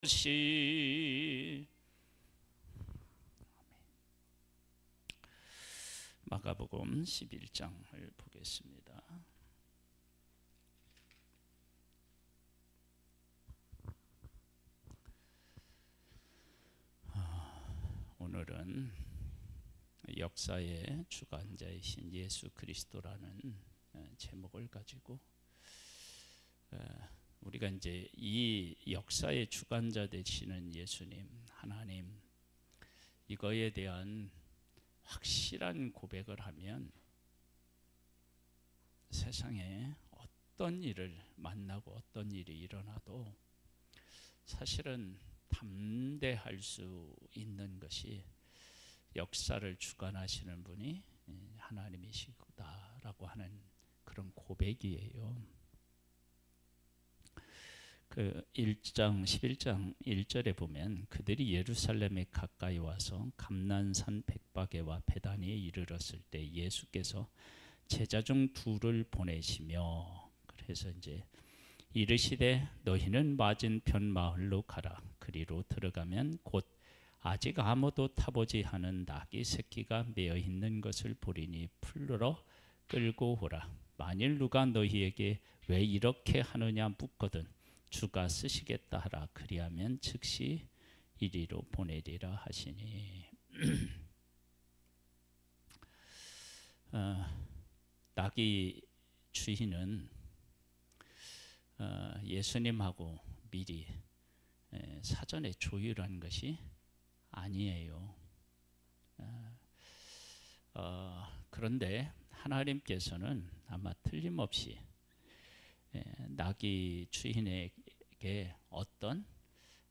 것이. 마가복음 11장을 보겠습니다. 오늘은 역사의 주관자이신 예수 그리스도라는 제목을 가지고 우리가 이제 이 역사의 주관자 되시는 예수님, 하나님, 이거에 대한 확실한 고백을 하면 세상에 어떤 일을 만나고 어떤 일이 일어나도 사실은 담대할 수 있는 것이 역사를 주관하시는 분이 하나님이시구나라고 하는 그런 고백이에요. 그 1장 11장 1절에 보면 그들이 예루살렘에 가까이 와서 감난산 벳바게와 베다니에 이르렀을 때 예수께서 제자 중 둘을 보내시며, 그래서 이제 이르시되 너희는 맞은편 마을로 가라. 그리로 들어가면 곧 아직 아무도 타보지 않은 낙이 새끼가 매어 있는 것을 보리니 풀러 끌고 오라. 만일 누가 너희에게 왜 이렇게 하느냐 묻거든 주가 쓰시겠다 하라. 그리하면 즉시 이리로 보내리라 하시니. 낙이 주인은 예수님하고 미리 사전에 조율한 것이 아니에요. 그런데 하나님께서는 아마 틀림없이 낙이 주인에게 어떤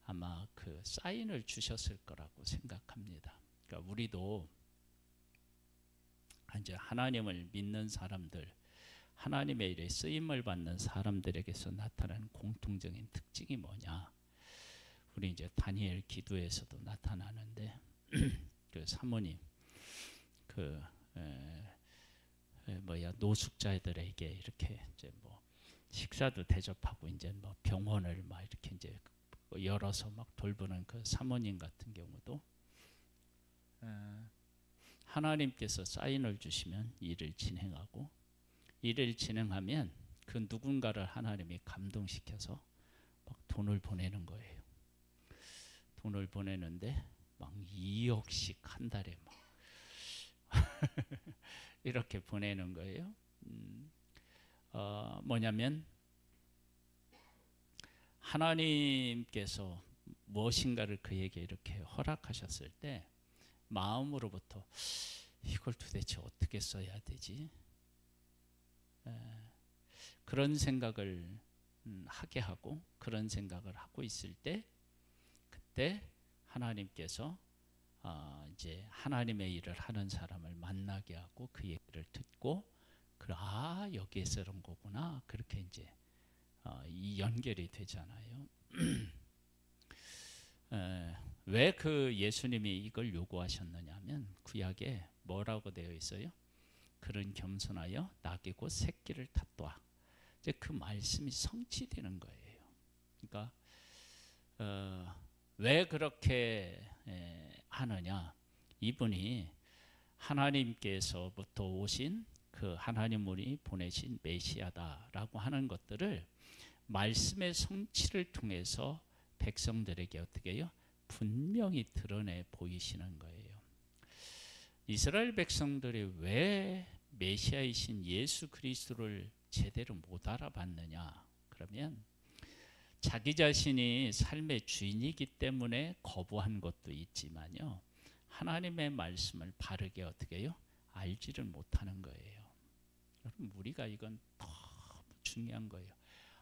아마 그 사인을 주셨을 거라고 생각합니다. 그러니까 우리도 이제 하나님을 믿는 사람들, 하나님의 일에 쓰임을 받는 사람들에게서 나타나는 공통적인 특징이 뭐냐? 우리 이제 다니엘 기도에서도 나타나는데 그 사모님, 그 노숙자들에게 이렇게 이제 뭐 식사도 대접하고 이제 뭐 병원을 막 이렇게 이제 열어서 막 돌보는 그 사모님 같은 경우도 하나님께서 사인을 주시면 일을 진행하고, 일을 진행하면 그 누군가를 하나님이 감동시켜서 막 돈을 보내는 거예요. 돈을 보내는데 막 2억씩 한 달에 막 이렇게 보내는 거예요. 뭐냐면 하나님께서 무엇인가를 그에게 이렇게 허락하셨을 때 마음으로부터 이걸 도대체 어떻게 써야 되지? 그런 생각을 하게 하고, 그런 생각을 하고 있을 때 그때 하나님께서 이제 하나님의 일을 하는 사람을 만나게 하고 그 얘기를 듣고, 여기에서 그런 거구나, 그렇게 이제 이 연결이 되잖아요. 왜 그 예수님이 이걸 요구하셨느냐면 구약에 뭐라고 되어 있어요? 그런 겸손하여 낙이 곧 새끼를 탔도다. 이제 그 말씀이 성취되는 거예요. 그러니까 왜 그렇게 하느냐? 이분이 하나님께서부터 오신 그 하나님이 보내신 메시아다라고 하는 것들을 말씀의 성취를 통해서 백성들에게 어떻게 해요? 분명히 드러내 보이시는 거예요. 이스라엘 백성들이 왜 메시아이신 예수 그리스도를 제대로 못 알아봤느냐? 그러면 자기 자신이 삶의 주인이기 때문에 거부한 것도 있지만요, 하나님의 말씀을 바르게 어떻게 해요? 알지를 못하는 거예요. 여러분, 우리가 이건 너무 중요한 거예요.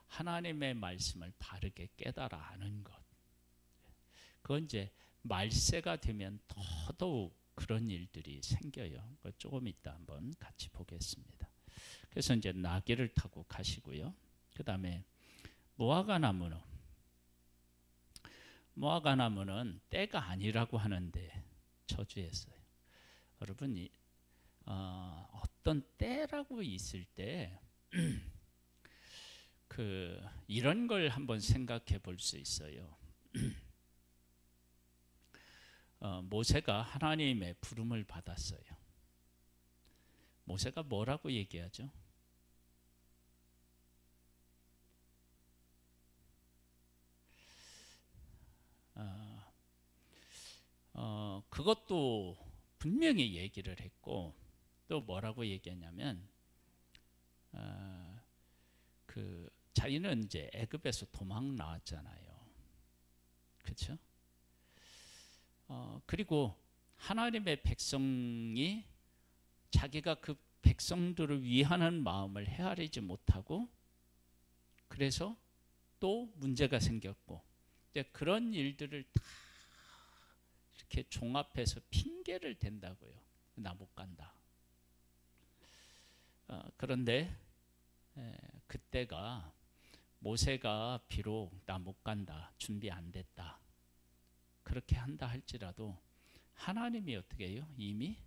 하나님의 말씀을 바르게 깨달아 아는 것. 그건 이제 말세가 되면 더더욱 그런 일들이 생겨요. 조금 이따 한번 같이 보겠습니다. 그래서 이제 나귀를 타고 가시고요. 그 다음에 무화과나무는 때가 아니라고 하는데 저주했어요. 여러분, 어떤 때라고 있을 때 이런 걸 한번 생각해 볼 수 있어요. 모세가 하나님의 부름을 받았어요. 모세가 뭐라고 얘기하죠? 그것도 분명히 얘기를 했고, 또 뭐라고 얘기했냐면 자기는 이제 애굽에서 도망 나왔잖아요. 그렇죠? 그리고 하나님의 백성이 자기가 그 백성들을 위하는 마음을 헤아리지 못하고, 그래서 또 문제가 생겼고, 이제 그런 일들을 다 이렇게 종합해서 핑계를 댄다고요. 나 못 간다. 그런데 그때가 모세가 비록 나 못 간다, 준비 안 됐다, 그렇게 한다 할지라도 하나님이 어떻게 해요? 이미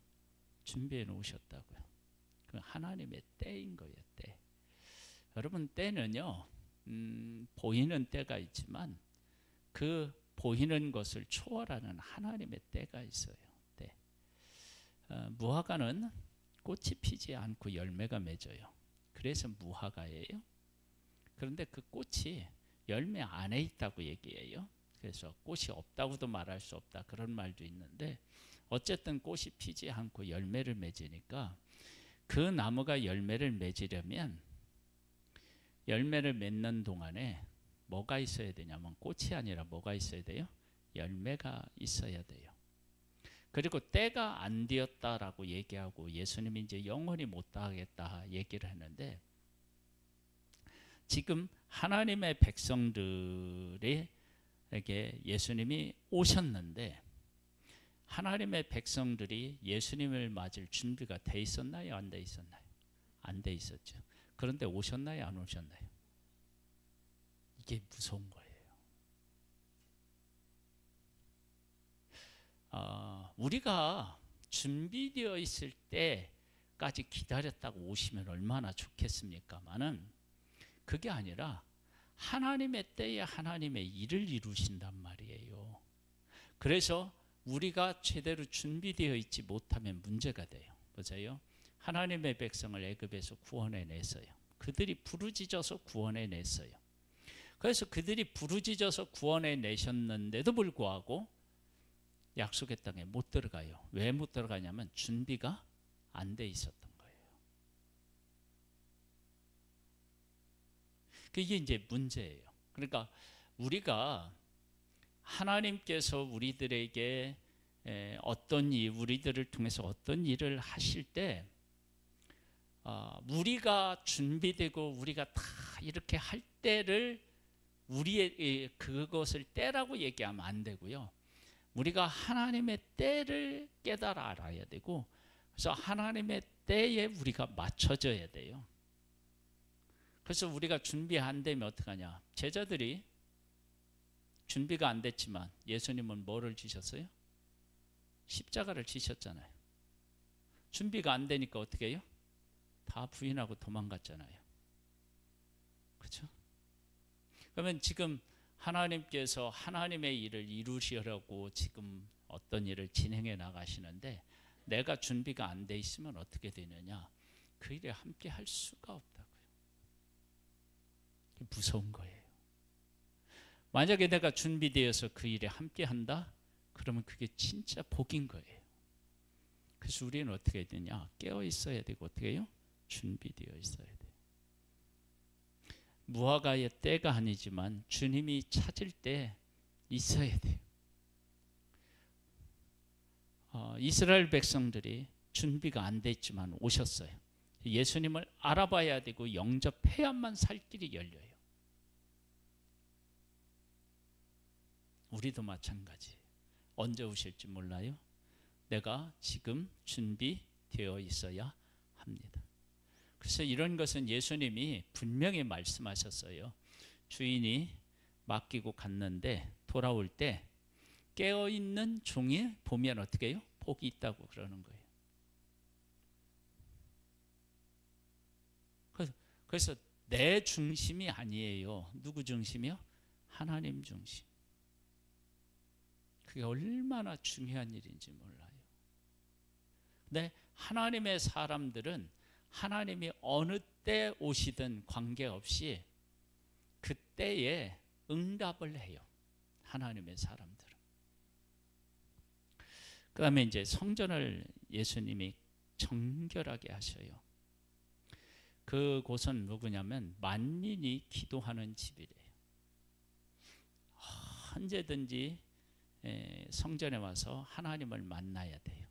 준비해 놓으셨다고요. 그 하나님의 때인 거예요. 때. 여러분, 때는요, 보이는 때가 있지만 그 보이는 것을 초월하는 하나님의 때가 있어요. 때. 무화과는 꽃이 피지 않고 열매가 맺어요. 그래서 무화과예요. 그런데 그 꽃이 열매 안에 있다고 얘기해요. 그래서 꽃이 없다고도 말할 수 없다, 그런 말도 있는데, 어쨌든 꽃이 피지 않고 열매를 맺으니까 그 나무가 열매를 맺으려면 열매를 맺는 동안에 뭐가 있어야 되냐면 꽃이 아니라 뭐가 있어야 돼요? 열매가 있어야 돼요. 그리고 때가 안 되었다라고 얘기하고 예수님이 이제 영원히 못 하겠다 얘기를 했는데, 지금 하나님의 백성들에게 예수님이 오셨는데 하나님의 백성들이 예수님을 맞을 준비가 돼 있었나요? 안 돼 있었나요? 안 돼 있었죠. 그런데 오셨나요? 안 오셨나요? 이게 무서운 거예요. 우리가 준비되어 있을 때까지 기다렸다고 오시면 얼마나 좋겠습니까마는, 그게 아니라 하나님의 때에 하나님의 일을 이루신단 말이에요. 그래서 우리가 제대로 준비되어 있지 못하면 문제가 돼요. 보세요. 하나님의 백성을 애굽에서 구원해 냈어요. 그들이 부르짖어서 구원해 냈어요. 그래서 그들이 부르짖어서 구원해 내셨는데도 불구하고 약속의 땅에 못 들어가요. 왜 못 들어가냐면 준비가 안 돼 있었던 거예요. 그게 이제 문제예요. 그러니까 우리가 하나님께서 우리들에게 어떤 일, 우리들을 통해서 어떤 일을 하실 때 우리가 준비되고 우리가 다 이렇게 할 때를 우리의 그것을 때라고 얘기하면 안 되고요. 우리가 하나님의 때를 깨달아 알아야 되고, 그래서 하나님의 때에 우리가 맞춰져야 돼요. 그래서 우리가 준비 안 되면 어떡하냐? 제자들이 준비가 안 됐지만 예수님은 뭐를 지셨어요? 십자가를 지셨잖아요. 준비가 안 되니까 어떻게 해요? 다 부인하고 도망갔잖아요. 그렇죠? 그러면 지금 하나님께서 하나님의 일을 이루시려고 지금 어떤 일을 진행해 나가시는데, 내가 준비가 안 돼 있으면 어떻게 되느냐? 그 일에 함께 할 수가 없다고요. 무서운 거예요. 만약에 내가 준비되어서 그 일에 함께 한다? 그러면 그게 진짜 복인 거예요. 그래서 우리는 어떻게 해야 되냐? 깨어 있어야 되고, 어떻게 해요? 준비되어 있어야 돼요. 무화과의 때가 아니지만 주님이 찾을 때 있어야 돼요. 이스라엘 백성들이 준비가 안 됐지만 오셨어요. 예수님을 알아봐야 되고 영접해야만 살 길이 열려요. 우리도 마찬가지. 언제 오실지 몰라요. 내가 지금 준비되어 있어야 합니다. 그래서 이런 것은 예수님이 분명히 말씀하셨어요. 주인이 맡기고 갔는데 돌아올 때 깨어있는 종이 보면 어떻게 해요? 복이 있다고 그러는 거예요. 그래서 내 중심이 아니에요. 누구 중심이요? 하나님 중심. 그게 얼마나 중요한 일인지 몰라요. 근데 하나님의 사람들은 하나님이 어느 때 오시든 관계없이 그때에 응답을 해요. 하나님의 사람들은. 그 다음에 이제 성전을 예수님이 정결하게 하셔요. 그곳은 누구냐면 만민이 기도하는 집이래요. 언제든지 성전에 와서 하나님을 만나야 돼요.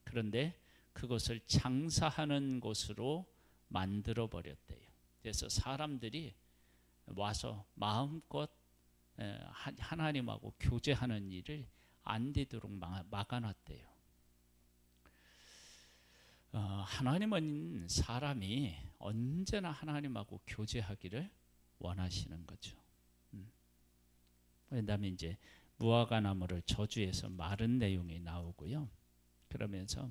그런데 그것을 장사하는 곳으로 만들어 버렸대요. 그래서 사람들이 와서 마음껏 하나님하고 교제하는 일을 안 되도록 막아놨대요. 하나님은 사람이 언제나 하나님하고 교제하기를 원하시는 거죠. 그다음에 이제 무화과 나무를 저주해서 마른 내용이 나오고요. 그러면서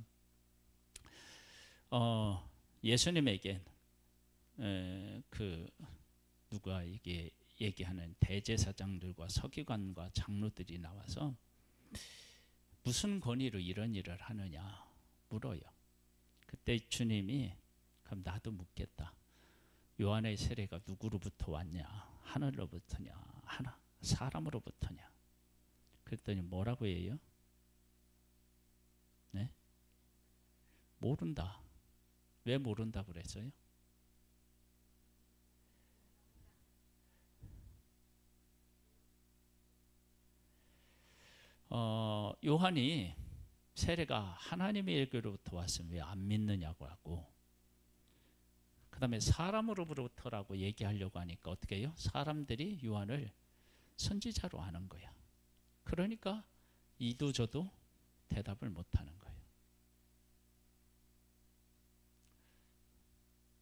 예수님에게 누가 이게 얘기하는 대제사장들과 서기관과 장로들이 나와서 무슨 권위로 이런 일을 하느냐 물어요. 그때 주님이 그럼 나도 묻겠다. 요한의 세례가 누구로부터 왔냐? 하늘로부터냐? 사람으로부터냐? 그랬더니 뭐라고 해요? 네? 모른다. 왜 모른다고 그랬어요? 요한이 세례가 하나님에게로부터 왔으면 왜 안 믿느냐고 하고, 그 다음에 사람으로부터라고 얘기하려고 하니까 어떻게 해요? 사람들이 요한을 선지자로 아는 거야. 그러니까 이도 저도 대답을 못하는 거예요.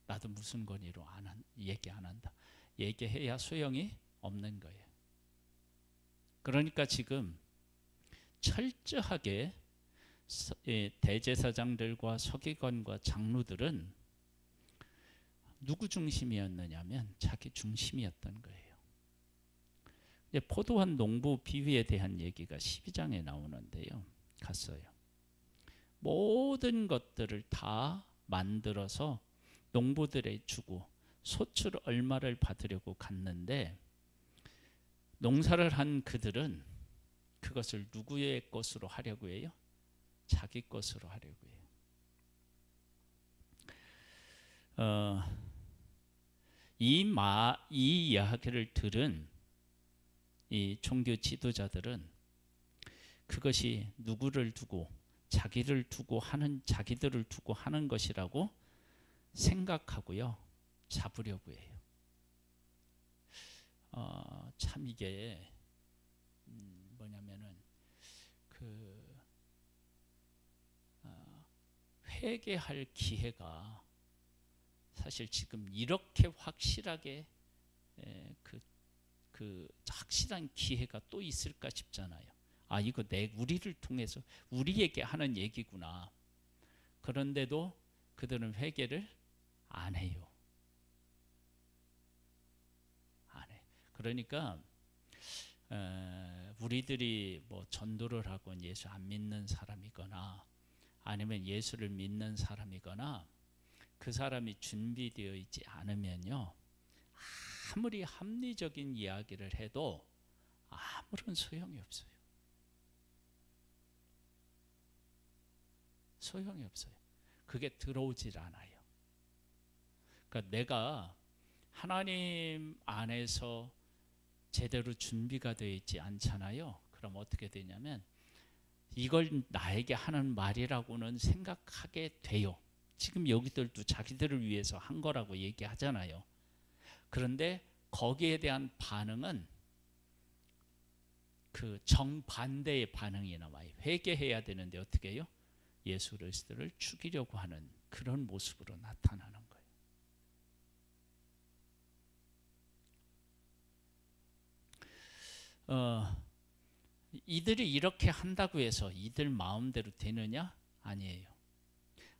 나도 무슨 권위로 얘기 안 한다. 얘기해야 소용이 없는 거예요. 그러니까 지금 철저하게 대제사장들과 서기관과 장로들은 누구 중심이었느냐면 자기 중심이었던 거예요. 이제 포도원 농부 비유에 대한 얘기가 12장에 나오는데요. 갔어요. 모든 것들을 다 만들어서 농부들에 주고 소출 얼마를 받으려고 갔는데 농사를 한 그들은 그것을 누구의 것으로 하려고 해요? 자기 것으로 하려고 해요. 이 이야기를 들은 이 종교 지도자들은 그것이 누구를 두고 자기들을 두고 하는 것이라고 생각하고요. 잡으려고 해요. 참 이게 뭐냐면은 회개할 기회가 사실 지금 이렇게 확실하게 확실한 기회가 또 있을까 싶잖아요. 이거 우리를 통해서 우리에게 하는 얘기구나. 그런데도 그들은 회개를 안 해요. 안 해. 그러니까 우리들이 뭐 전도를 하고 예수 안 믿는 사람이거나 아니면 예수를 믿는 사람이거나 그 사람이 준비되어 있지 않으면요, 아무리 합리적인 이야기를 해도 아무런 소용이 없어요. 소용이 없어요. 그게 들어오질 않아요. 그러니까 내가 하나님 안에서 제대로 준비가 되어 있지 않잖아요. 그럼 어떻게 되냐면 이걸 나에게 하는 말이라고는 생각하게 돼요. 지금 여기들도 자기들을 위해서 한 거라고 얘기하잖아요. 그런데 거기에 대한 반응은 그 정반대의 반응이 나와요. 회개해야 되는데 어떻게 해요? 예수 그리스도를 죽이려고 하는 그런 모습으로 나타나는 거예요. 이들이 이렇게 한다고 해서 이들 마음대로 되느냐? 아니에요.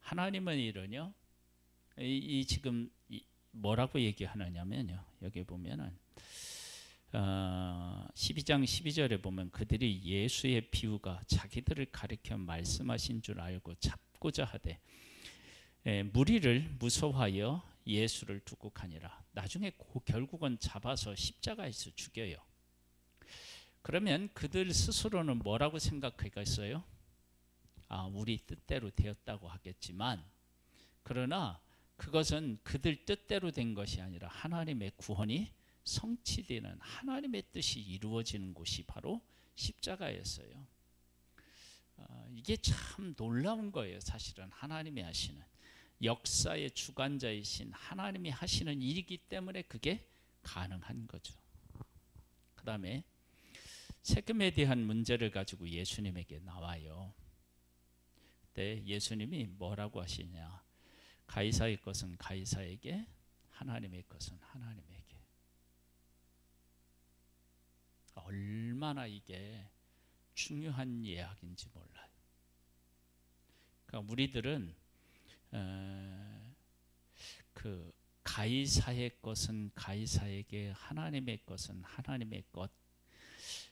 하나님은 이러냐? 지금 뭐라고 얘기하느냐면요. 여기 보면은 12장 12절에 보면 그들이 예수의 비유가 자기들을 가리켜 말씀하신 줄 알고 잡고자 하되 무리를 무서워하여 예수를 두고 가니라. 나중에 결국은 잡아서 십자가에서 죽여요. 그러면 그들 스스로는 뭐라고 생각하겠어요? 우리 뜻대로 되었다고 하겠지만, 그러나 그것은 그들 뜻대로 된 것이 아니라 하나님의 구원이 성취되는 하나님의 뜻이 이루어지는 곳이 바로 십자가였어요. 이게 참 놀라운 거예요. 사실은 하나님이 하시는, 역사의 주관자이신 하나님이 하시는 일이기 때문에 그게 가능한 거죠. 그 다음에 세금에 대한 문제를 가지고 예수님에게 나와요. 그때 예수님이 뭐라고 하시냐? 가이사의 것은 가이사에게, 하나님의 것은 하나님에게. 얼마나 이게 중요한 이야기인지 몰라요. 그러니까 우리들은 그 가이사의 것은 가이사에게, 하나님의 것은 하나님의 것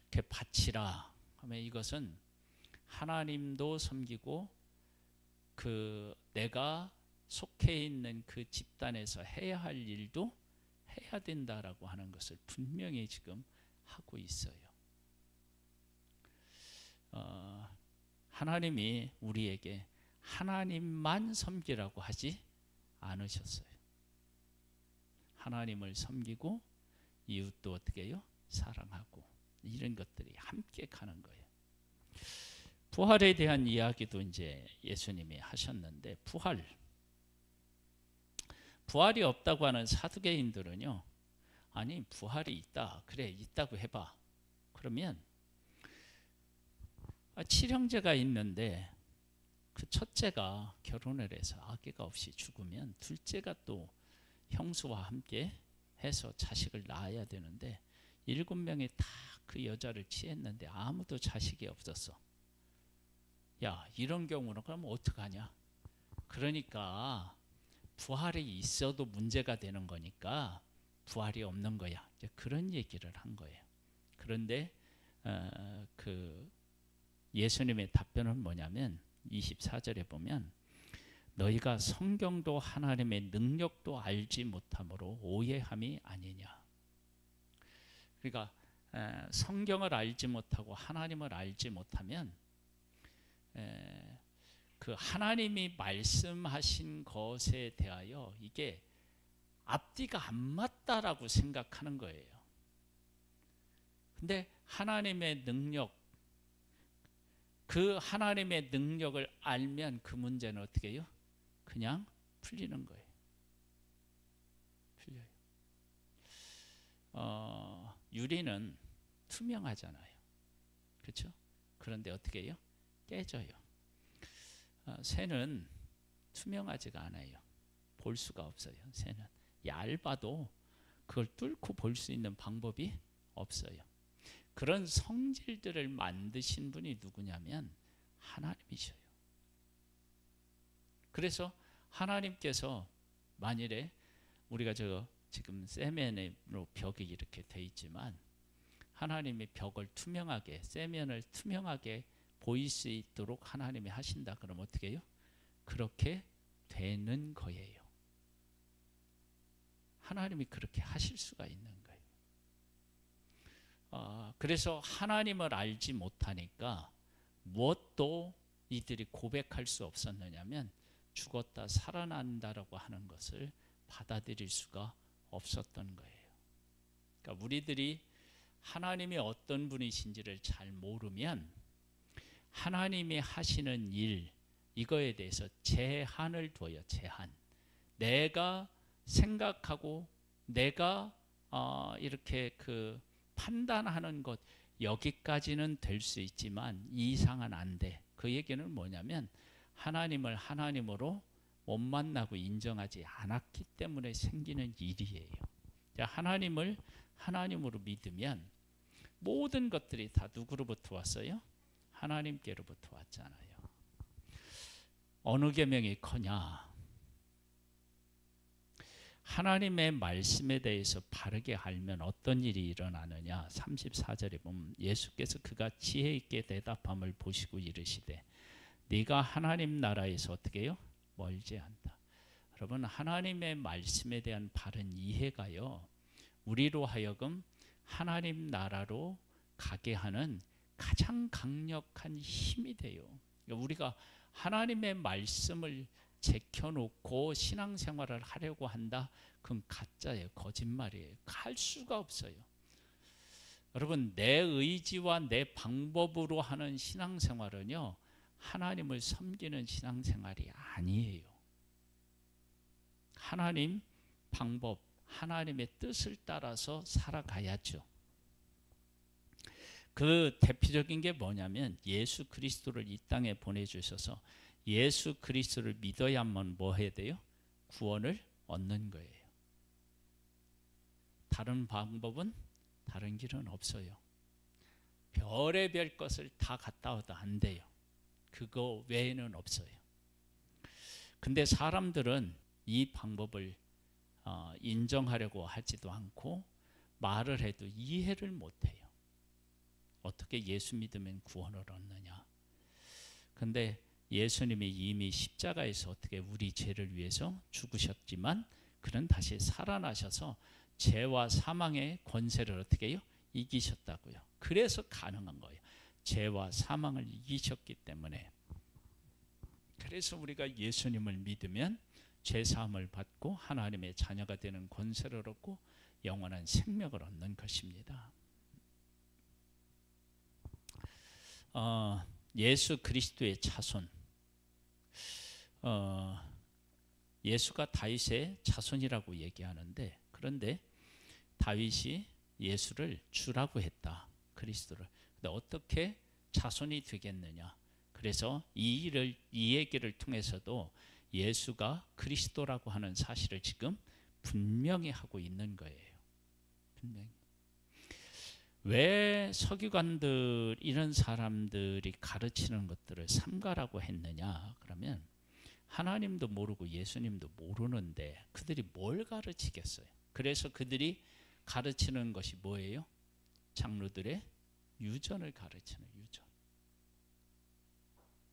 이렇게 바치라 하면, 이것은 하나님도 섬기고 그 내가 속해 있는 그 집단에서 해야 할 일도 해야 된다라고 하는 것을 분명히 지금 하고 있어요. 하나님이 우리에게 하나님만 섬기라고 하지 않으셨어요. 하나님을 섬기고 이웃도 어떻게 해요? 사랑하고, 이런 것들이 함께 가는 거예요. 부활에 대한 이야기도 이제 예수님이 하셨는데, 부활이 없다고 하는 사두개인들은요, 아니 부활이 있다, 그래 있다고 해봐. 그러면 칠형제가 있는데 그 첫째가 결혼을 해서 아기가 없이 죽으면 둘째가 또 형수와 함께 해서 자식을 낳아야 되는데 7명이 다 그 여자를 취했는데 아무도 자식이 없었어. 야, 이런 경우는 그럼 어떡하냐? 그러니까 부활이 있어도 문제가 되는 거니까 부활이 없는 거야. 이제 그런 얘기를 한 거예요. 그런데 그 예수님의 답변은 뭐냐면 24절에 보면 너희가 성경도 하나님의 능력도 알지 못함으로 오해함이 아니냐. 그러니까 성경을 알지 못하고 하나님을 알지 못하면 그 하나님이 말씀하신 것에 대하여 이게 앞뒤가 안 맞다라고 생각하는 거예요. 근데 하나님의 능력, 그 하나님의 능력을 알면 그 문제는 어떻게 해요? 그냥 풀리는 거예요. 풀려요. 유리는 투명하잖아요. 그렇죠? 그런데 어떻게 해요? 깨져요. 새는 투명하지가 않아요. 볼 수가 없어요. 새는 얇아도 그걸 뚫고 볼 수 있는 방법이 없어요. 그런 성질들을 만드신 분이 누구냐면 하나님이셔요. 그래서 하나님께서 만일에 우리가 지금 세면으로 벽이 이렇게 돼 있지만 하나님이 벽을 투명하게, 세면을 투명하게 보일 수 있도록 하나님이 하신다. 그럼 어떻게 해요? 그렇게 되는 거예요. 하나님이 그렇게 하실 수가 있는 거예요. 그래서 하나님을 알지 못하니까 무엇도 이들이 고백할 수 없었느냐면 죽었다 살아난다라고 하는 것을 받아들일 수가 없었던 거예요. 그러니까 우리들이 하나님이 어떤 분이신지를 잘 모르면 하나님이 하시는 일, 이거에 대해서 제한을 둬요. 제한. 내가 생각하고 내가 이렇게 그 판단하는 것, 여기까지는 될 수 있지만 이 이상은 안 돼. 그 얘기는 뭐냐면 하나님을 하나님으로 못 만나고 인정하지 않았기 때문에 생기는 일이에요. 하나님을 하나님으로 믿으면 모든 것들이 다 누구로부터 왔어요? 하나님께로부터 왔잖아요. 어느 계명이 커냐? 하나님의 말씀에 대해서 바르게 알면 어떤 일이 일어나느냐. 34절에 보면 예수께서 그가 지혜 있게 대답함을 보시고 이르시되 네가 하나님 나라에서 어떻게 해요? 멀지 않다. 여러분, 하나님의 말씀에 대한 바른 이해가요, 우리로 하여금 하나님 나라로 가게 하는 가장 강력한 힘이 돼요. 그러니까 우리가 하나님의 말씀을 제껴놓고 신앙생활을 하려고 한다? 그건 가짜예요. 거짓말이에요. 할 수가 없어요. 여러분, 내 의지와 내 방법으로 하는 신앙생활은요, 하나님을 섬기는 신앙생활이 아니에요. 하나님 방법, 하나님의 뜻을 따라서 살아가야죠. 그 대표적인 게 뭐냐면 예수 그리스도를 이 땅에 보내주셔서 예수 그리스도를 믿어야만 뭐 해야 돼요? 구원을 얻는 거예요. 다른 방법은, 다른 길은 없어요. 별의별 것을 다 갔다 와도 안 돼요. 그거 외에는 없어요. 근데 사람들은 이 방법을 인정하려고 하지도 않고 말을 해도 이해를 못해요. 어떻게 예수 믿으면 구원을 얻느냐. 근데 예수님이 이미 십자가에서 어떻게 우리 죄를 위해서 죽으셨지만 그는 다시 살아나셔서 죄와 사망의 권세를 어떻게 해요? 이기셨다고요. 그래서 가능한 거예요. 죄와 사망을 이기셨기 때문에. 그래서 우리가 예수님을 믿으면 죄사함을 받고 하나님의 자녀가 되는 권세를 얻고 영원한 생명을 얻는 것입니다. 예수 그리스도의 자손, 예수가 다윗의 자손이라고 얘기하는데, 그런데 다윗이 예수를 주라고 했다. 그리스도를. 근데 어떻게 자손이 되겠느냐. 그래서 이 얘기를 통해서도 예수가 그리스도라고 하는 사실을 지금 분명히 하고 있는 거예요. 분명히. 왜 서기관들 이런 사람들이 가르치는 것들을 삼가라고 했느냐. 그러면 하나님도 모르고 예수님도 모르는데 그들이 뭘 가르치겠어요. 그래서 그들이 가르치는 것이 뭐예요? 장로들의 유전을 가르치는 유전.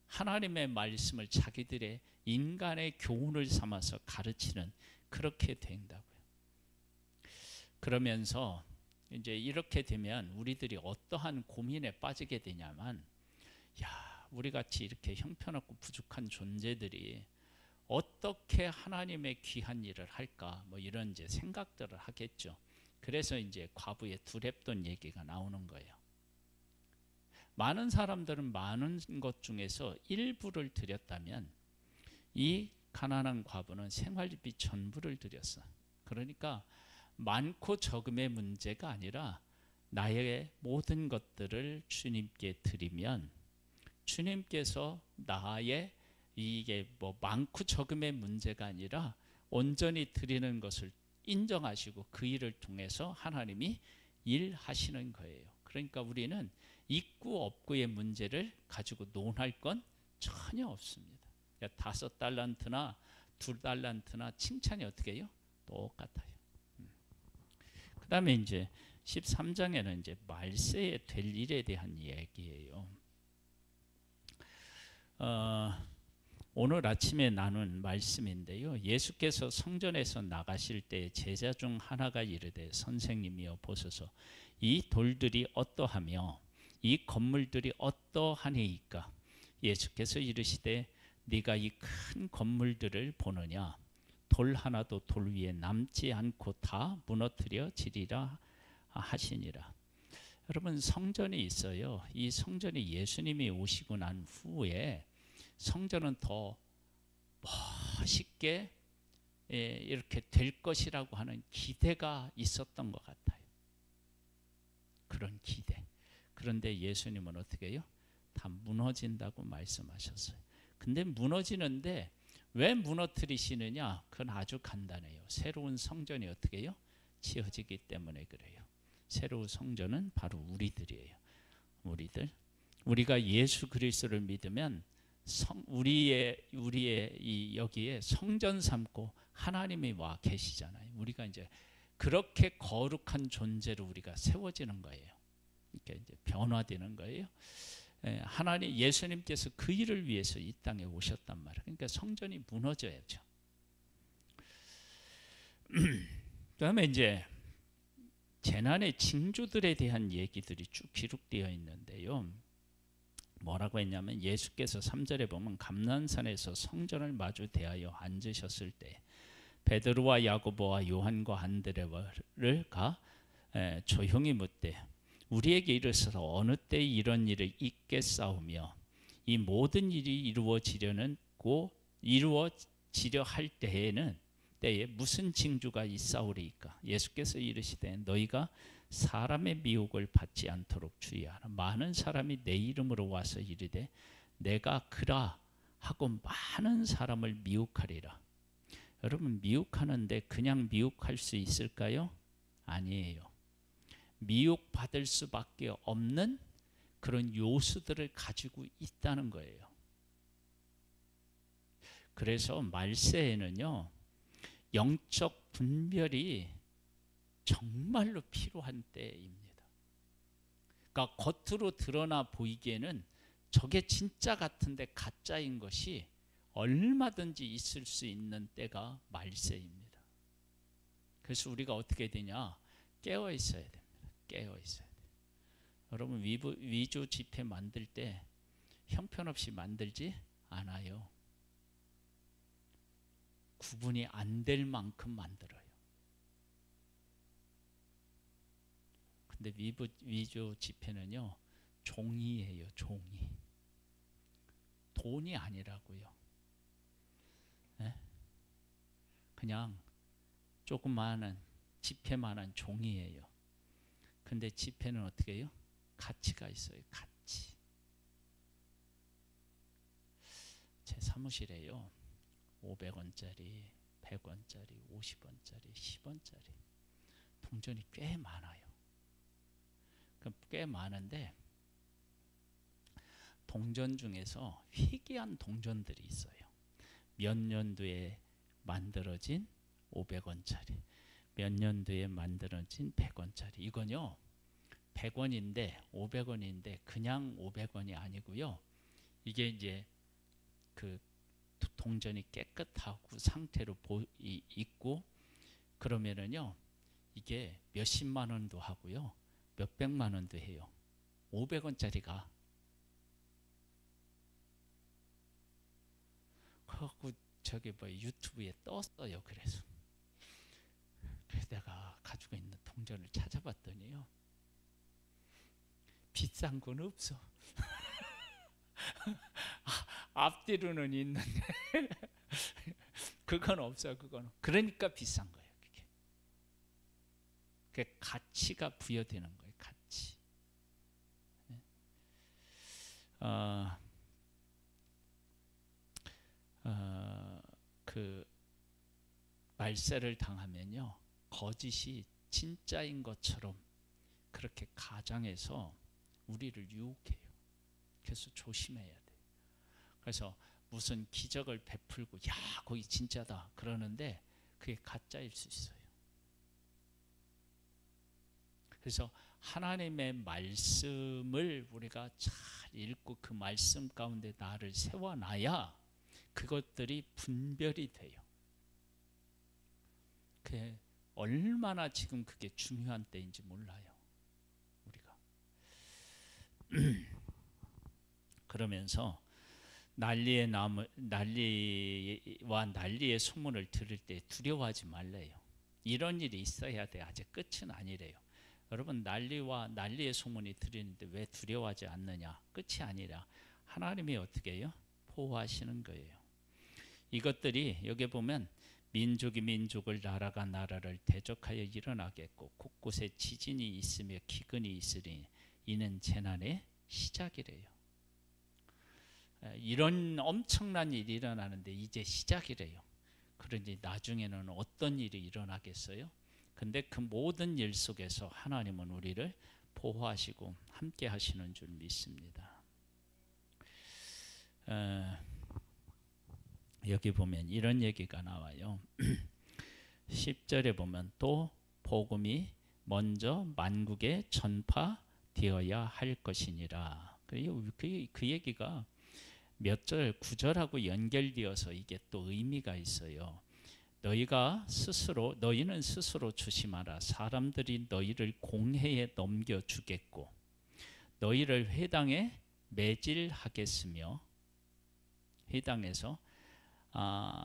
하나님의 말씀을 자기들의 인간의 교훈을 삼아서 가르치는, 그렇게 된다고요. 그러면서 이제 이렇게 되면 우리들이 어떠한 고민에 빠지게 되냐면, 야, 우리 같이 이렇게 형편없고 부족한 존재들이 어떻게 하나님의 귀한 일을 할까, 뭐 이런 이제 생각들을 하겠죠. 그래서 이제 과부의 두렙돈 얘기가 나오는 거예요. 많은 사람들은 많은 것 중에서 일부를 드렸다면 이 가난한 과부는 생활비 전부를 드렸어. 그러니까 많고 적음의 문제가 아니라 나의 모든 것들을 주님께 드리면 주님께서 나의 이게 뭐 많고 적음의 문제가 아니라 온전히 드리는 것을 인정하시고 그 일을 통해서 하나님이 일하시는 거예요. 그러니까 우리는 있고 없고의 문제를 가지고 논할 건 전혀 없습니다. 5달란트나 2달란트나 칭찬이 어떻게 해요? 똑같아요. 그 다음에 이제 13장에는 이제 말세에 될 일에 대한 이야기예요. 오늘 아침에 나눈 말씀인데요. 예수께서 성전에서 나가실 때 제자 중 하나가 이르되 선생님이여 보소서 이 돌들이 어떠하며 이 건물들이 어떠하니이까. 예수께서 이르시되 네가 이 큰 건물들을 보느냐. 돌 하나도 돌 위에 남지 않고 다 무너뜨려지리라 하시니라. 여러분, 성전이 있어요. 이 성전이 예수님이 오시고 난 후에 성전은 더 멋있게 이렇게 될 것이라고 하는 기대가 있었던 것 같아요. 그런 기대. 그런데 예수님은 어떻게 해요? 다 무너진다고 말씀하셨어요. 근데 무너지는데 왜 무너뜨리시느냐? 그건 아주 간단해요. 새로운 성전이 어떻게 해요? 지어지기 때문에 그래요. 새로운 성전은 바로 우리들이에요. 우리가 예수 그리스도를 믿으면 우리의 이 여기에 성전 삼고 하나님이 와 계시잖아요. 우리가 이제 그렇게 거룩한 존재로 우리가 세워지는 거예요. 이렇게 이제 변화되는 거예요. 하나님 예수님께서 그 일을 위해서 이 땅에 오셨단 말이에요. 그러니까 성전이 무너져야죠. 그다음에 이제 재난의 징조들에 대한 얘기들이 쭉 기록되어 있는데요. 뭐라고 했냐면 예수께서 3절에 보면 감난산에서 성전을 마주 대하여 앉으셨을 때 베드로와 야고보와 요한과 안드레를 조용히 묻되 우리에게 이르셔서 어느 때 이런 일을 있겠사오며 이 모든 일이 이루어지려 할 때에 무슨 징조가 있사오리이까. 예수께서 이르시되 너희가 사람의 미혹을 받지 않도록 주의하라. 많은 사람이 내 이름으로 와서 이르되 내가 그라 하고 많은 사람을 미혹하리라. 여러분 미혹하는데 그냥 미혹할 수 있을까요? 아니에요. 미혹받을 수밖에 없는 그런 요소들을 가지고 있다는 거예요. 그래서 말세에는요, 영적 분별이 정말로 필요한 때입니다. 그러니까 겉으로 드러나 보이기에는 저게 진짜 같은데 가짜인 것이 얼마든지 있을 수 있는 때가 말세입니다. 그래서 우리가 어떻게 되냐? 깨어 있어야 됩니다. 깨어 있어야 돼요. 여러분 위조 지폐 만들 때 형편없이 만들지 않아요. 구분이 안 될 만큼 만들어요. 근데 위조 지폐는요, 종이에요. 종이. 돈이 아니라고요. 네? 그냥 조그마한 지폐만한 종이에요. 근데 지폐는 어떻게 해요? 가치가 있어요. 가치. 제 사무실에요, 500원짜리, 100원짜리, 50원짜리, 10원짜리 동전이 꽤 많아요. 꽤 많은데 동전 중에서 희귀한 동전들이 있어요. 몇 년도에 만들어진 500원짜리, 몇 년도에 만들어진 100원짜리. 이건요 100원인데 500원인데 그냥 500원이 아니고요. 이게 이제 그 동전이 깨끗하고 상태로 있고 그러면은요 이게 몇십만 원도 하고요 몇백만 원도 해요. 500원짜리가. 그래갖고 저기 뭐 유튜브에 떴어요. 그래서 내가 가지고 있는 동전을 찾아봤더니요 비싼 건 없어. 앞뒤로는 있는데 그건 없어요. 그거는. 그러니까 비싼 거예요. 그게 가치가 부여되는 거예요. 가치. 그 말세를 당하면요 거짓이 진짜인 것처럼 그렇게 가장해서 우리를 유혹해요. 그래서 조심해야 돼요. 그래서 무슨 기적을 베풀고 야 거기 진짜다 그러는데 그게 가짜일 수 있어요. 그래서 하나님의 말씀을 우리가 잘 읽고 그 말씀 가운데 나를 세워놔야 그것들이 분별이 돼요. 그게 얼마나 지금 그게 중요한 때인지 몰라요. 우리가. 그러면서 난리와 난리의 소문을 들을 때 두려워하지 말래요. 이런 일이 있어야 돼. 아직 끝은 아니래요. 여러분 난리와 난리의 소문이 들리는데 왜 두려워하지 않느냐? 끝이 아니라 하나님이 어떻게 해요? 보호하시는 거예요. 이것들이 여기 보면 민족이 민족을 나라가 나라를 대적하여 일어나겠고 곳곳에 지진이 있으며 기근이 있으니 이는 재난의 시작이래요. 이런 엄청난 일이 일어나는데 이제 시작이래요. 그러니 나중에는 어떤 일이 일어나겠어요? 근데 그 모든 일 속에서 하나님은 우리를 보호하시고 함께 하시는 줄 믿습니다. 여기 보면 이런 얘기가 나와요. 10절에 보면 또 복음이 먼저 만국에 전파되어야 할 것이니라. 그 얘기가 몇 절, 9절하고 연결되어서 이게 또 의미가 있어요. 너희는 스스로 조심하라. 사람들이 너희를 공회에 넘겨주겠고 너희를 회당에 매질하겠으며 회당에서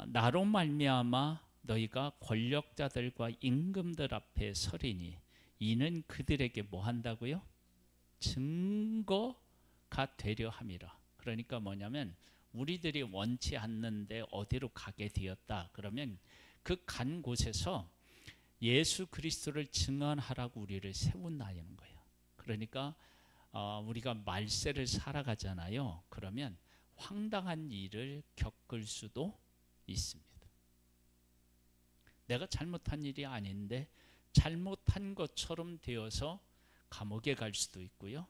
나로 말미암아 너희가 권력자들과 임금들 앞에 서리니 이는 그들에게 뭐 한다고요? 증거가 되려 함이라. 그러니까 뭐냐면 우리들이 원치 않는데 어디로 가게 되었다. 그러면 그 간 곳에서 예수 그리스도를 증언하라고 우리를 세운다는 거예요. 그러니까 우리가 말세를 살아가잖아요. 그러면 황당한 일을 겪을 수도 있습니다. 내가 잘못한 일이 아닌데 잘못한 것처럼 되어서 감옥에 갈 수도 있고요.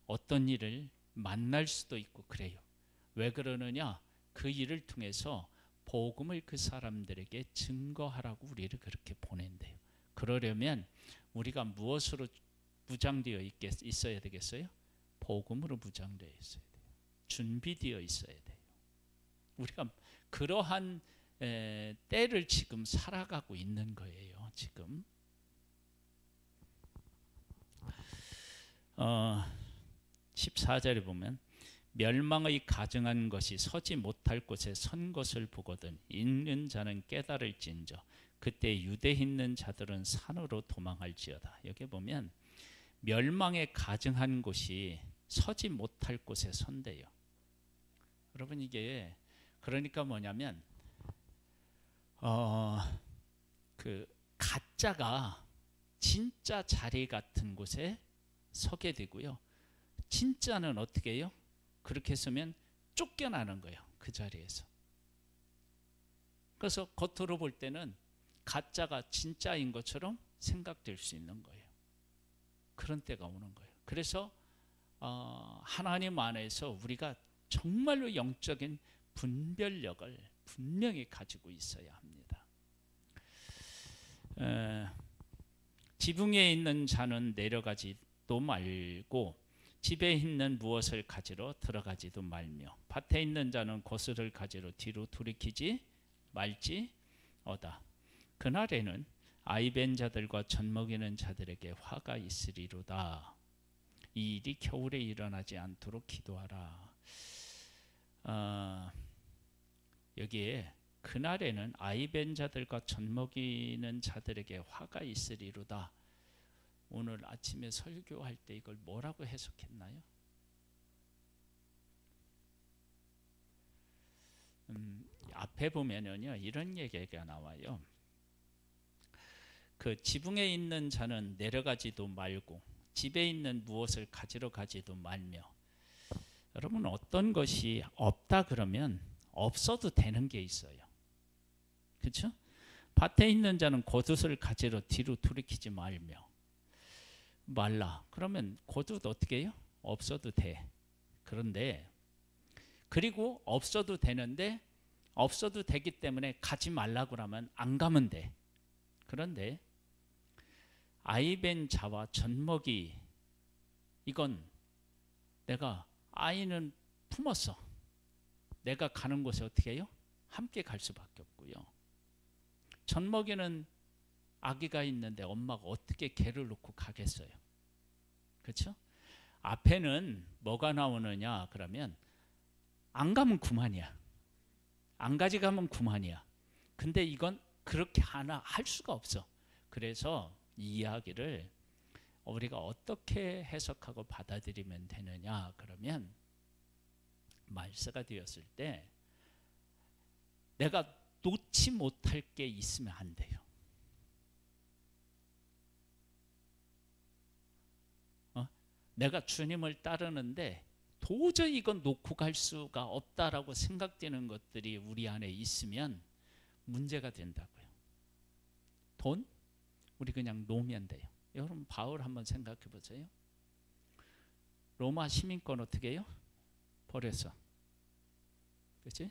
어떤 일을 만날 수도 있고 그래요. 왜 그러느냐? 그 일을 통해서 복음을 그 사람들에게 증거하라고 우리를 그렇게 보낸대요. 그러려면 우리가 무엇으로 무장되어 있어야 되겠어요? 복음으로 무장되어 있어야 돼요. 준비되어 있어야 돼요. 우리가 그러한 때를 지금 살아가고 있는 거예요. 지금 14절에 보면 멸망의 가증한 것이 서지 못할 곳에 선 것을 보거든 읽는 자는 깨달을진저 그때 유대에 있는 자들은 산으로 도망할지어다. 여기 보면 멸망에 가증한 곳이 서지 못할 곳에 선대요. 여러분 이게 그러니까 뭐냐면 그 가짜가 진짜 자리 같은 곳에 서게 되고요. 진짜는 어떻게 해요? 그렇게 서면 쫓겨나는 거예요. 그 자리에서. 그래서 겉으로 볼 때는 가짜가 진짜인 것처럼 생각될 수 있는 거예요. 그런 때가 오는 거예요. 그래서 하나님 안에서 우리가 정말로 영적인 분별력을 분명히 가지고 있어야 합니다. 지붕에 있는 자는 내려가지도 말고 집에 있는 무엇을 가지러 들어가지도 말며 밭에 있는 자는 고스를 가지러 뒤로 돌이키지 말지어다. 그날에는 아이벤 자들과 젖먹이는 자들에게 화가 있으리로다. 이 일이 겨울에 일어나지 않도록 기도하라. 여기에 그날에는 아이벤 자들과 젖먹이는 자들에게 화가 있으리로다. 오늘 아침에 설교할 때 이걸 뭐라고 해석했나요? 앞에 보면은요 이런 얘기가 나와요. 그 지붕에 있는 자는 내려가지도 말고 집에 있는 무엇을 가지러 가지도 말며. 여러분 어떤 것이 없다 그러면 없어도 되는 게 있어요. 그렇죠? 밭에 있는 자는 겉옷을 가지러 뒤로 돌이키지 말라. 그러면 겉옷 어떻게 해요? 없어도 돼. 그런데 그리고 없어도 되는데 없어도 되기 때문에 가지 말라고 하면 안 가면 돼. 그런데 아이벤 자와 젖먹이 이건 내가 아이는 품었어. 내가 가는 곳에 어떻게 해요? 함께 갈 수밖에 없고요. 젖먹이는 아기가 있는데 엄마가 어떻게 개를 놓고 가겠어요? 그렇죠? 앞에는 뭐가 나오느냐 그러면 안 가면 그만이야. 안 가져가면 그만이야. 근데 이건 그렇게 하나 할 수가 없어. 그래서 이 이야기를 우리가 어떻게 해석하고 받아들이면 되느냐 그러면 말세가 되었을 때 내가 놓지 못할 게 있으면 안 돼요. 내가 주님을 따르는데 도저히 이건 놓고 갈 수가 없다라고 생각되는 것들이 우리 안에 있으면 문제가 된다고요. 돈? 우리 그냥 놓으면 돼요. 여러분 바울 한번 생각해 보세요. 로마 시민권 어떻게 해요? 버렸어. 그렇지?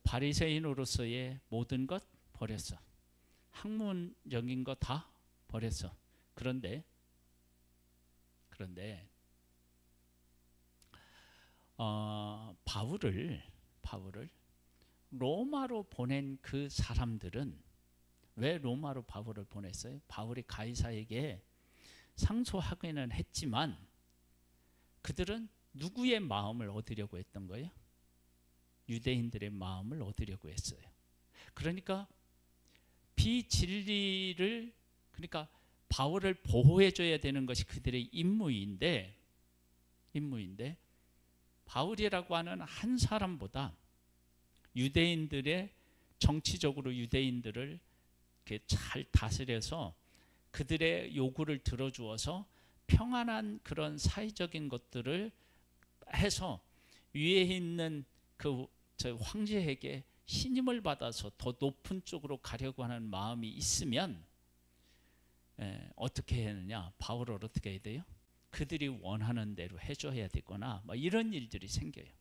바리새인으로서의 모든 것 버렸어. 학문적인 거 다 버렸어. 그런데 바울을 로마로 보낸 그 사람들은 왜 로마로 바울을 보냈어요? 바울이 가이사에게 상소하기는 했지만 그들은 누구의 마음을 얻으려고 했던 거예요? 유대인들의 마음을 얻으려고 했어요. 그러니까 비진리를, 그러니까 바울을 보호해줘야 되는 것이 그들의 임무인데 바울이라고 하는 한 사람보다 유대인들의, 정치적으로 유대인들을 이렇게 잘 다스려서 그들의 요구를 들어주어서 평안한 그런 사회적인 것들을 해서 위에 있는 그 황제에게 신임을 받아서 더 높은 쪽으로 가려고 하는 마음이 있으면 어떻게 했느냐? 바울을 어떻게 해야 돼요? 그들이 원하는 대로 해줘야 되거나 뭐 이런 일들이 생겨요.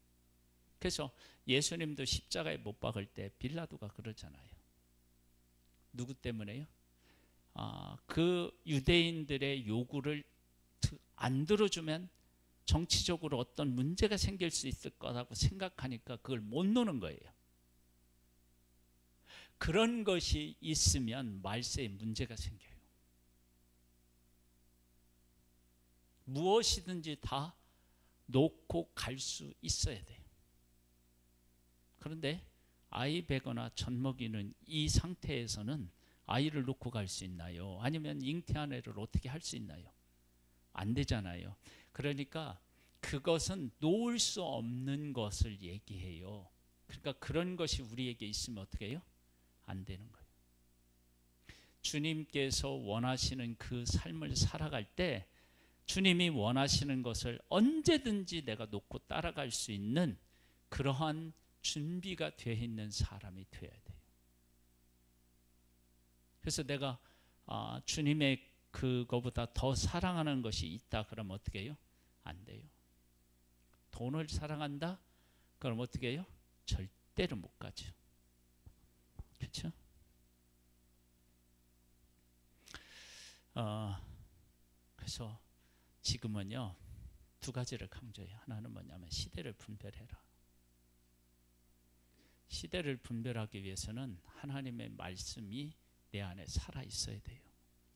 그래서 예수님도 십자가에 못 박을 때 빌라도가 그러잖아요. 누구 때문에요? 그 유대인들의 요구를 안 들어주면 정치적으로 어떤 문제가 생길 수 있을 거라고 생각하니까 그걸 못 노는 거예요. 그런 것이 있으면 말세에 문제가 생겨요. 무엇이든지 다 놓고 갈 수 있어야 돼요. 그런데 아이 베거나 젖 먹이는 이 상태에서는 아이를 놓고 갈 수 있나요? 아니면 잉태한 애를 어떻게 할 수 있나요? 안 되잖아요. 그러니까 그것은 놓을 수 없는 것을 얘기해요. 그러니까 그런 것이 우리에게 있으면 어떻게 해요? 안 되는 거예요. 주님께서 원하시는 그 삶을 살아갈 때 주님이 원하시는 것을 언제든지 내가 놓고 따라갈 수 있는 그러한 준비가 되어 있는 사람이 되어야 돼요. 그래서 내가 주님의 그거보다 더 사랑하는 것이 있다 그러면 어떻게 해요? 안 돼요. 돈을 사랑한다? 그럼 어떻게 해요? 절대로 못 가죠. 그렇죠? 그래서 지금은요 두 가지를 강조해요. 하나는 뭐냐면 시대를 분별해라. 시대를 분별하기 위해서는 하나님의 말씀이 내 안에 살아 있어야 돼요.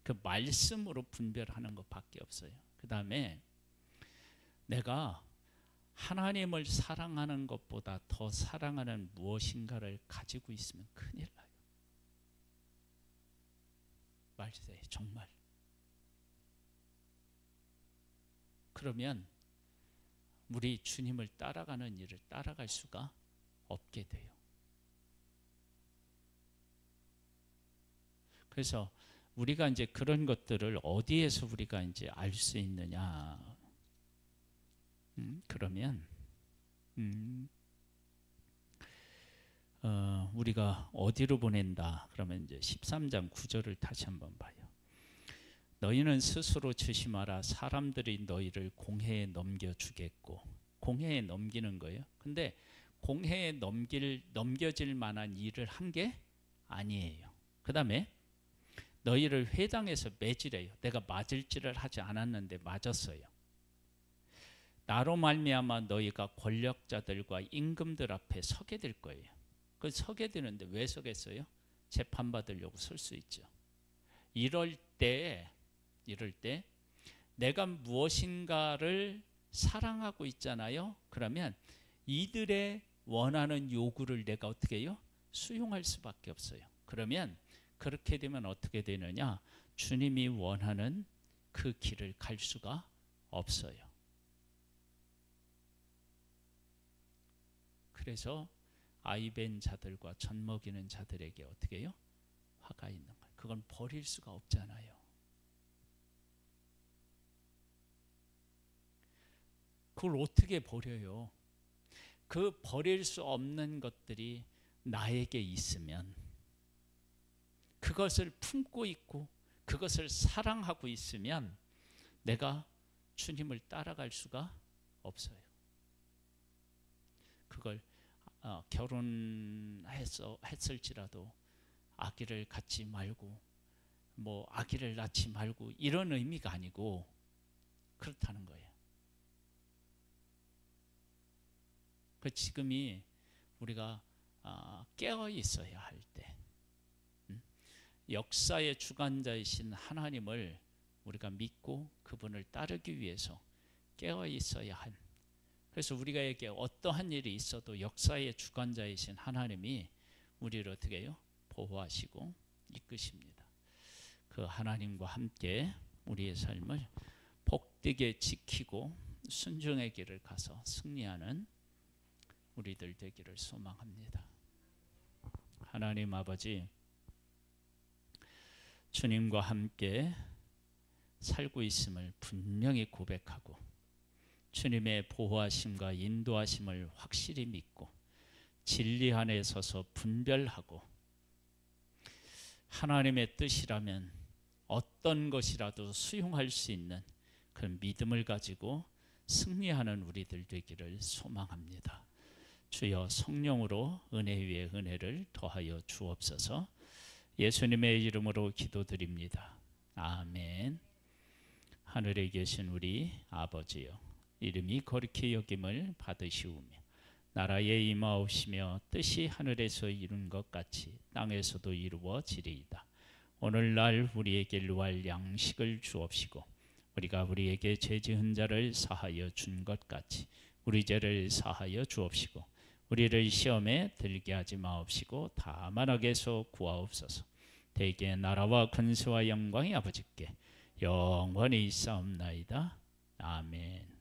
그 말씀으로 분별하는 것밖에 없어요. 그 다음에 내가 하나님을 사랑하는 것보다 더 사랑하는 무엇인가를 가지고 있으면 큰일 나요. 말세요, 정말. 그러면 우리 주님을 따라가는 일을 따라갈 수가 없게 돼요. 그래서 우리가 이제 그런 것들을 어디에서 우리가 이제 알 수 있느냐? 그러면 우리가 어디로 보낸다? 그러면 이제 13장 9절을 다시 한번 봐요. 너희는 스스로 조심하라. 사람들이 너희를 공회에 넘겨주겠고. 공회에 넘기는 거예요. 근데 공회에 넘겨질 만한 일을 한 게 아니에요. 그 다음에 너희를 회당에서 매질해요. 내가 맞을지를 하지 않았는데 맞았어요. 나로 말미암아 너희가 권력자들과 임금들 앞에 서게 될 거예요. 그 서게 되는데 왜 서겠어요? 재판받으려고 설 수 있죠. 이럴 때 내가 무엇인가를 사랑하고 있잖아요. 그러면 이들의 원하는 요구를 내가 어떻게 해요? 수용할 수밖에 없어요. 그러면 그렇게 되면 어떻게 되느냐? 주님이 원하는 그 길을 갈 수가 없어요. 그래서 아이벤 자들과 젖 먹이는 자들에게 어떻게 해요? 화가 있는 거예요. 그건 버릴 수가 없잖아요. 그걸 어떻게 버려요? 그 버릴 수 없는 것들이 나에게 있으면 그것을 품고 있고 그것을 사랑하고 있으면 내가 주님을 따라갈 수가 없어요. 그걸 결혼했을지라도 아기를 갖지 말고 뭐 아기를 낳지 말고 이런 의미가 아니고 그렇다는 거예요. 그 지금이 우리가 깨어 있어야 할 때, 역사의 주관자이신 하나님을 우리가 믿고 그분을 따르기 위해서 깨어 있어야 한. 그래서 우리가에게 어떠한 일이 있어도 역사의 주관자이신 하나님이 우리를 어떻게 해요? 보호하시고 이끄십니다. 그 하나님과 함께 우리의 삶을 복되게 지키고 순종의 길을 가서 승리하는 우리들 되기를 소망합니다. 하나님 아버지, 주님과 함께 살고 있음을 분명히 고백하고 주님의 보호하심과 인도하심을 확실히 믿고 진리 안에 서서 분별하고 하나님의 뜻이라면 어떤 것이라도 수용할 수 있는 그런 믿음을 가지고 승리하는 우리들 되기를 소망합니다. 주여, 성령으로 은혜 위에 은혜를 더하여 주옵소서. 예수님의 이름으로 기도드립니다. 아멘. 하늘에 계신 우리 아버지여, 이름이 거룩히 여김을 받으시오며 나라에 임하옵시며 뜻이 하늘에서 이룬 것 같이 땅에서도 이루어지리이다. 오늘날 우리에게 일용할 양식을 주옵시고 우리가 우리에게 죄 지은 자를 사하여 준 것 같이 우리 죄를 사하여 주옵시고 우리를 시험에 들게 하지 마옵시고 다만 악에서 구하옵소서. 대개 나라와 권세와 영광이 아버지께 영원히 있사옵나이다. 아멘.